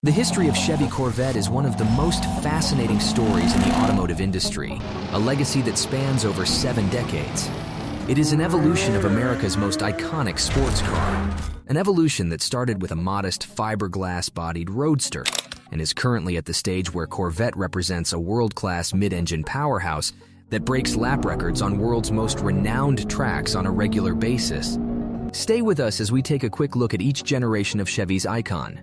The history of Chevy Corvette is one of the most fascinating stories in the automotive industry, a legacy that spans over 7 decades. It is an evolution of America's most iconic sports car, an evolution that started with a modest fiberglass-bodied roadster and is currently at the stage where Corvette represents a world-class mid-engine powerhouse that breaks lap records on world's most renowned tracks on a regular basis. Stay with us as we take a quick look at each generation of Chevy's icon.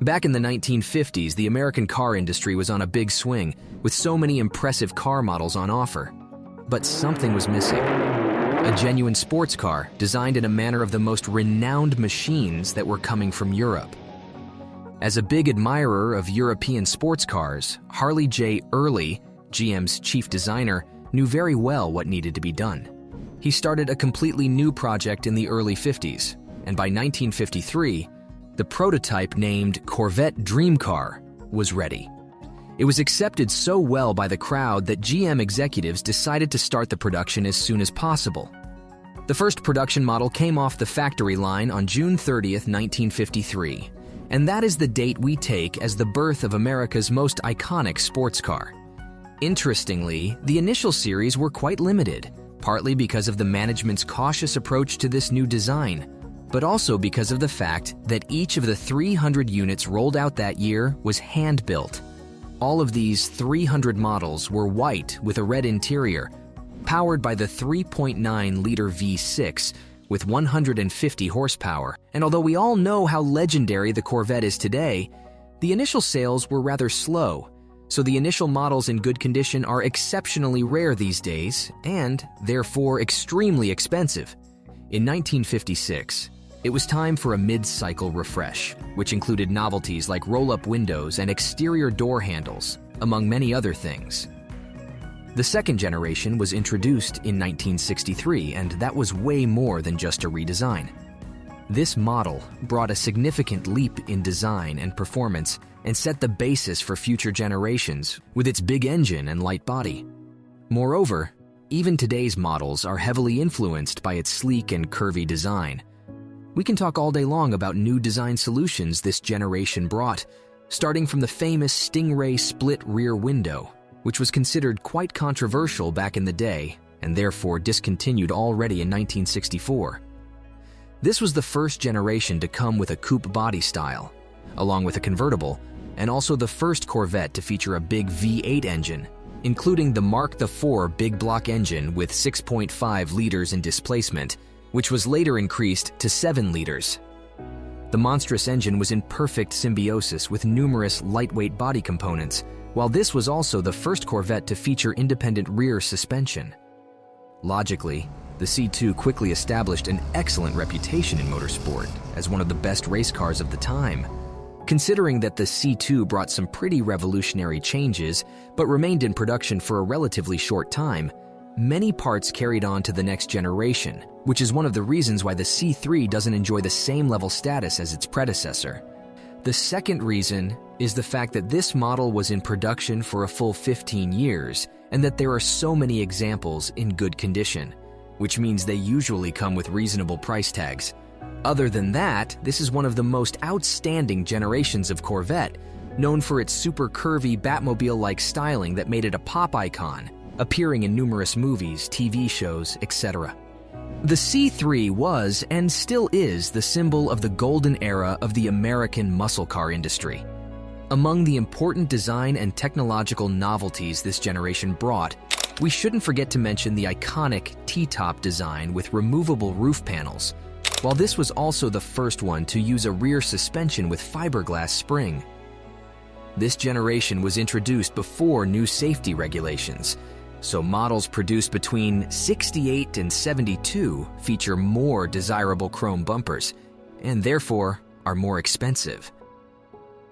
Back in the 1950s, the American car industry was on a big swing, with so many impressive car models on offer. But something was missing. A genuine sports car designed in a manner of the most renowned machines that were coming from Europe. As a big admirer of European sports cars, Harley J. Early, GM's chief designer, knew very well what needed to be done. He started a completely new project in the early 50s, and by 1953, the prototype named Corvette Dream Car was ready. It was accepted so well by the crowd that GM executives decided to start the production as soon as possible. The first production model came off the factory line on June 30th, 1953, and that is the date we take as the birth of America's most iconic sports car. Interestingly, the initial series were quite limited, partly because of the management's cautious approach to this new design, but also because of the fact that each of the 300 units rolled out that year was hand-built. All of these 300 models were white with a red interior, powered by the 3.9-liter V6 with 150 horsepower. And although we all know how legendary the Corvette is today, the initial sales were rather slow, so the initial models in good condition are exceptionally rare these days and, therefore, extremely expensive. In 1956, it was time for a mid-cycle refresh, which included novelties like roll-up windows and exterior door handles, among many other things. The second generation was introduced in 1963, and that was way more than just a redesign. This model brought a significant leap in design and performance and set the basis for future generations with its big engine and light body. Moreover, even today's models are heavily influenced by its sleek and curvy design. We can talk all day long about new design solutions this generation brought, starting from the famous Stingray split rear window, which was considered quite controversial back in the day and therefore discontinued already in 1964. This was the first generation to come with a coupe body style, along with a convertible, and also the first Corvette to feature a big V8 engine, including the Mark IV big block engine with 6.5 liters in displacement, which was later increased to 7 liters. The monstrous engine was in perfect symbiosis with numerous lightweight body components, while this was also the first Corvette to feature independent rear suspension. Logically, the C2 quickly established an excellent reputation in motorsport as one of the best race cars of the time. Considering that the C2 brought some pretty revolutionary changes but remained in production for a relatively short time, many parts carried on to the next generation, which is one of the reasons why the C3 doesn't enjoy the same level status as its predecessor. The second reason is the fact that this model was in production for a full 15 years and that there are so many examples in good condition, which means they usually come with reasonable price tags. Other than that, this is one of the most outstanding generations of Corvette, known for its super curvy Batmobile-like styling that made it a pop icon, appearing in numerous movies, TV shows, etc. The C3 was, and still is, the symbol of the golden era of the American muscle car industry. Among the important design and technological novelties this generation brought, we shouldn't forget to mention the iconic T-top design with removable roof panels, while this was also the first one to use a rear suspension with fiberglass spring. This generation was introduced before new safety regulations, so models produced between 68 and 72 feature more desirable chrome bumpers, and therefore are more expensive.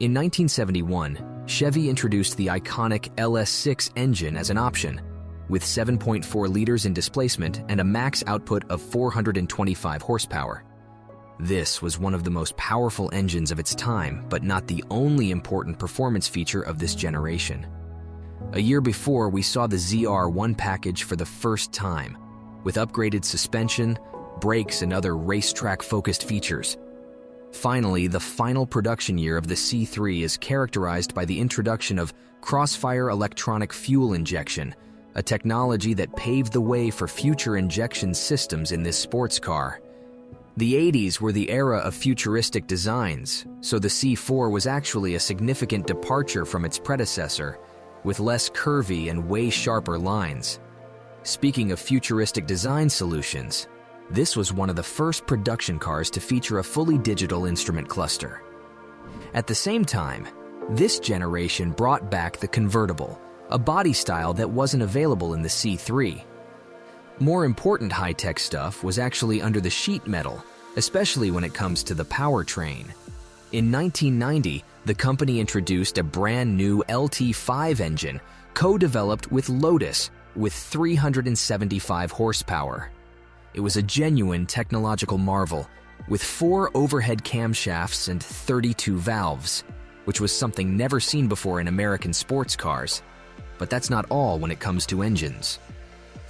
In 1971, Chevy introduced the iconic LS6 engine as an option, with 7.4 liters in displacement and a max output of 425 horsepower. This was one of the most powerful engines of its time, but not the only important performance feature of this generation. A year before, we saw the ZR1 package for the first time, with upgraded suspension, brakes, and other racetrack-focused features. Finally, the final production year of the C3 is characterized by the introduction of crossfire electronic fuel injection, a technology that paved the way for future injection systems in this sports car. The 80s were the era of futuristic designs, so the C4 was actually a significant departure from its predecessor, with less curvy and way sharper lines. Speaking of futuristic design solutions, this was one of the first production cars to feature a fully digital instrument cluster. At the same time, this generation brought back the convertible, a body style that wasn't available in the C3. More important high-tech stuff was actually under the sheet metal, especially when it comes to the powertrain. In 1990, the company introduced a brand new LT5 engine, co-developed with Lotus, with 375 horsepower. It was a genuine technological marvel, with 4 overhead camshafts and 32 valves, which was something never seen before in American sports cars. But that's not all when it comes to engines.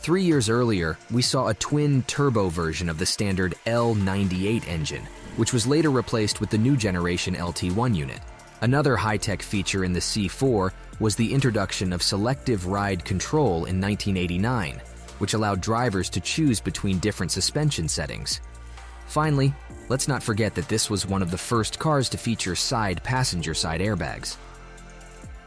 3 years earlier, we saw a twin-turbo version of the standard L98 engine, which was later replaced with the new generation LT1 unit. Another high-tech feature in the C4 was the introduction of selective ride control in 1989, which allowed drivers to choose between different suspension settings. Finally, let's not forget that this was one of the first cars to feature passenger side airbags.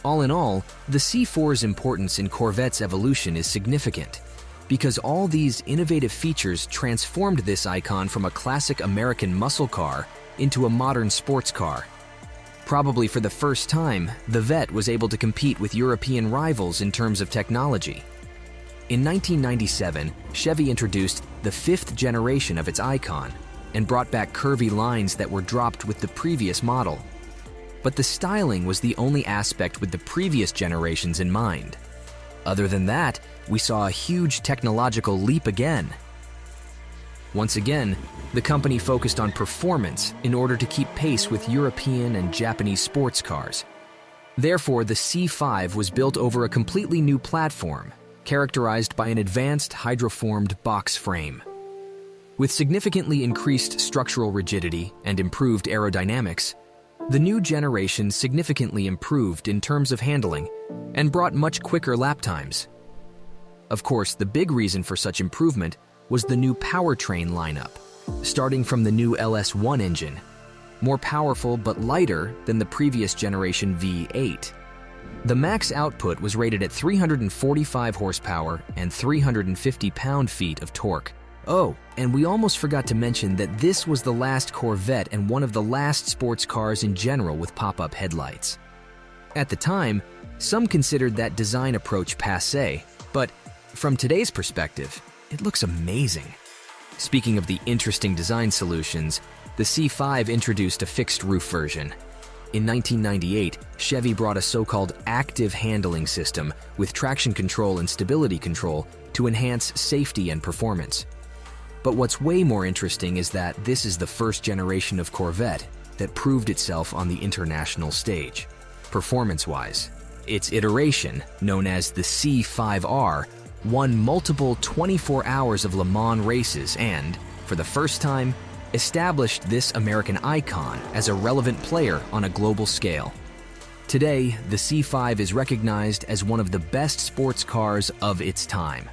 All in all, the C4's importance in Corvette's evolution is significant, because all these innovative features transformed this icon from a classic American muscle car into a modern sports car. Probably for the first time, the Vette was able to compete with European rivals in terms of technology. In 1997, Chevy introduced the 5th generation of its icon and brought back curvy lines that were dropped with the previous model. But the styling was the only aspect with the previous generations in mind. Other than that, we saw a huge technological leap again. Once again, the company focused on performance in order to keep pace with European and Japanese sports cars. Therefore, the C5 was built over a completely new platform, characterized by an advanced hydroformed box frame. With significantly increased structural rigidity and improved aerodynamics, the new generation significantly improved in terms of handling and brought much quicker lap times. Of course, the big reason for such improvement was the new powertrain lineup, starting from the new LS1 engine, more powerful but lighter than the previous generation V8. The max output was rated at 345 horsepower and 350 pound-feet of torque. Oh, and we almost forgot to mention that this was the last Corvette and one of the last sports cars in general with pop-up headlights. At the time, some considered that design approach passé, but from today's perspective, it looks amazing. Speaking of the interesting design solutions, the C5 introduced a fixed roof version. In 1998, Chevy brought a so-called active handling system with traction control and stability control to enhance safety and performance. But what's way more interesting is that this is the first generation of Corvette that proved itself on the international stage. Performance-wise, its iteration, known as the C5R, won multiple 24 hours of Le Mans races and, for the first time, established this American icon as a relevant player on a global scale. Today, the C5 is recognized as one of the best sports cars of its time,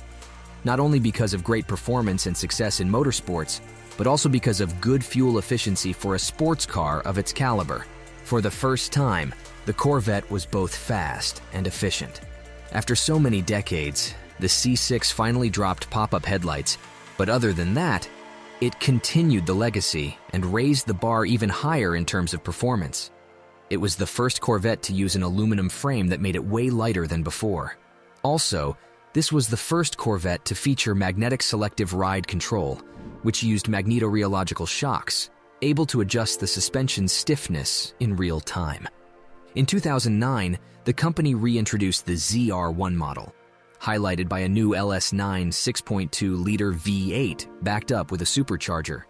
not only because of great performance and success in motorsports, but also because of good fuel efficiency for a sports car of its caliber. For the first time, the Corvette was both fast and efficient. After so many decades, the C6 finally dropped pop-up headlights, but other than that, it continued the legacy and raised the bar even higher in terms of performance. It was the first Corvette to use an aluminum frame that made it way lighter than before. Also, this was the first Corvette to feature magnetic selective ride control, which used magnetorheological shocks, able to adjust the suspension's stiffness in real time. In 2009, the company reintroduced the ZR1 model, highlighted by a new LS9 6.2-liter V8 backed up with a supercharger.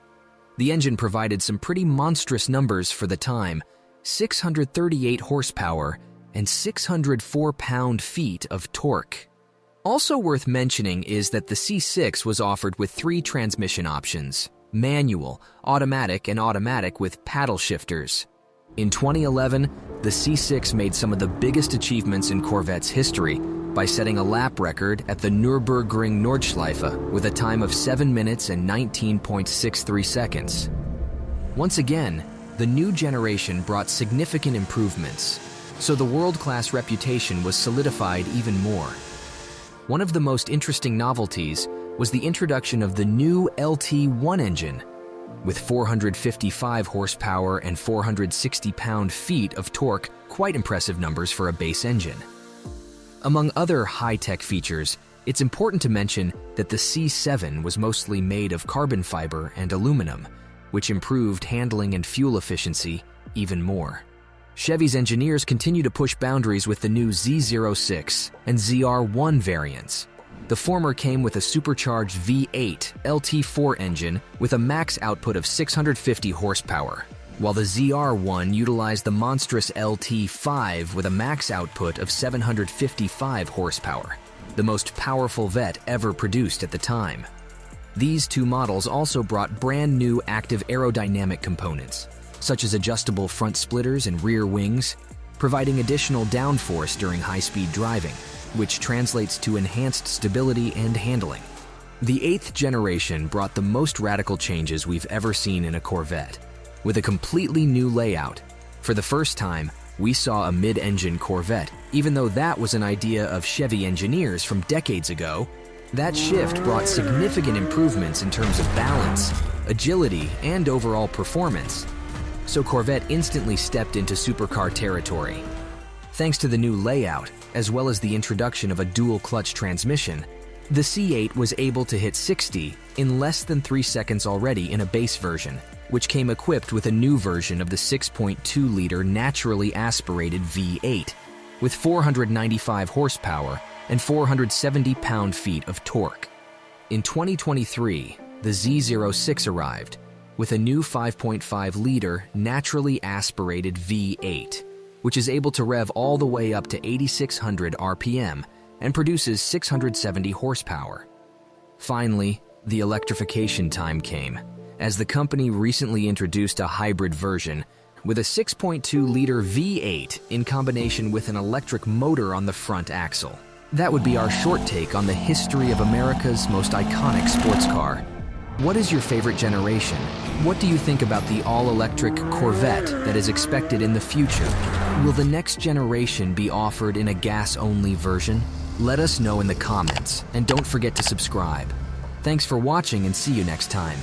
The engine provided some pretty monstrous numbers for the time: 638 horsepower and 604 pound-feet of torque. Also worth mentioning is that the C6 was offered with 3 transmission options: manual, automatic, and automatic with paddle shifters. In 2011, the C6 made some of the biggest achievements in Corvette's history by setting a lap record at the Nürburgring Nordschleife with a time of 7 minutes and 19.63 seconds. Once again, the new generation brought significant improvements, so the world-class reputation was solidified even more. One of the most interesting novelties was the introduction of the new LT1 engine, with 455 horsepower and 460 pound-feet of torque, quite impressive numbers for a base engine. Among other high-tech features, it's important to mention that the C7 was mostly made of carbon fiber and aluminum, which improved handling and fuel efficiency even more. Chevy's engineers continue to push boundaries with the new Z06 and ZR1 variants. The former came with a supercharged V8 LT4 engine with a max output of 650 horsepower, while the ZR1 utilized the monstrous LT5 with a max output of 755 horsepower, the most powerful Vette ever produced at the time. These two models also brought brand new active aerodynamic components, such as adjustable front splitters and rear wings, providing additional downforce during high-speed driving, which translates to enhanced stability and handling. The 8th generation brought the most radical changes we've ever seen in a Corvette, with a completely new layout. For the first time, we saw a mid-engine Corvette, even though that was an idea of Chevy engineers from decades ago. That shift brought significant improvements in terms of balance, agility, and overall performance. So Corvette instantly stepped into supercar territory. Thanks to the new layout, as well as the introduction of a dual-clutch transmission, the C8 was able to hit 60 in less than 3 seconds already in a base version, which came equipped with a new version of the 6.2-liter naturally aspirated V8, with 495 horsepower and 470 pound-feet of torque. In 2023, the Z06 arrived, with a new 5.5-liter naturally aspirated V8, which is able to rev all the way up to 8,600 RPM and produces 670 horsepower. Finally, the electrification time came, as the company recently introduced a hybrid version with a 6.2-liter V8 in combination with an electric motor on the front axle. That would be our short take on the history of America's most iconic sports car. What is your favorite generation? What do you think about the all-electric Corvette that is expected in the future? Will the next generation be offered in a gas-only version? Let us know in the comments, and don't forget to subscribe. Thanks for watching and see you next time.